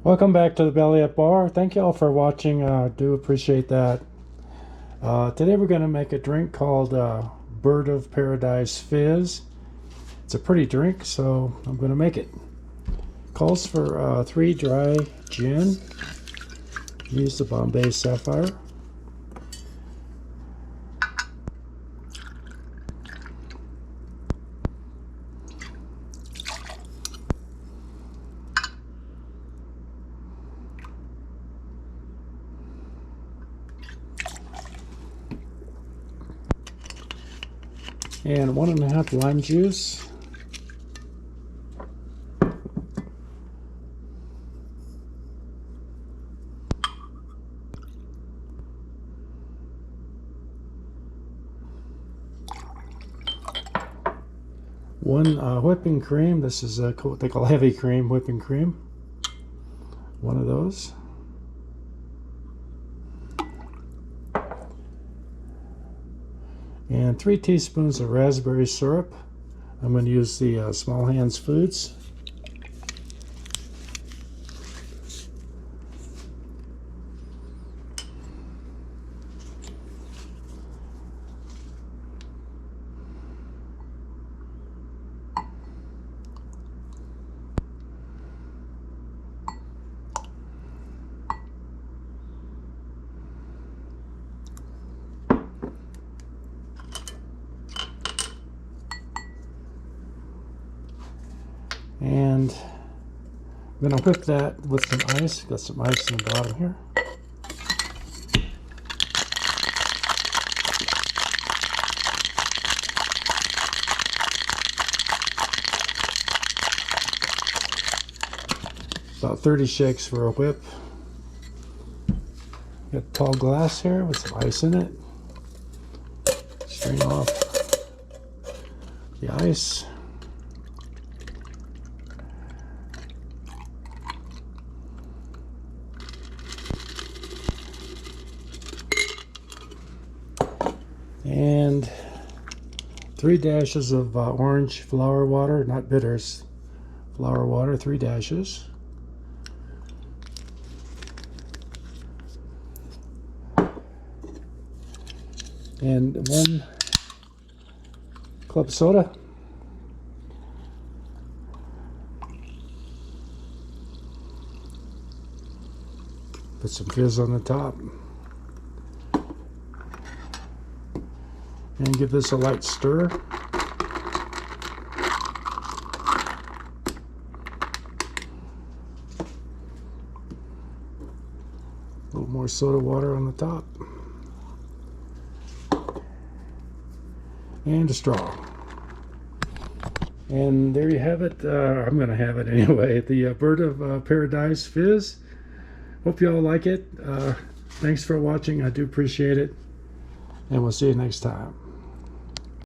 Welcome back to the Belly Up Bar. Thank you all for watching. I do appreciate that. Today we're going to make a drink called Bird of Paradise Fizz. It's a pretty drink, so I'm going to make it. Calls for 3 dry gin. Use the Bombay Sapphire. And 1.5 lime juice. One whipping cream. This is what they call heavy cream, whipping cream. One of those. And 3 teaspoons of raspberry syrup. I'm going to use the Small Hands Foods. And I'm going to whip that with some ice. Got some ice in the bottom here. About 30 shakes for a whip. Got a tall glass here with some ice in it. Strain off the ice. And 3 dashes of orange flower water, not bitters, flower water, 3 dashes. And 1 club soda. Put some fizz on the top. And give this a light stir. A little more soda water on the top. And a straw. And there you have it. I'm going to have it anyway. The Bird of Paradise Fizz. Hope you all like it. Thanks for watching. I do appreciate it. And we'll see you next time.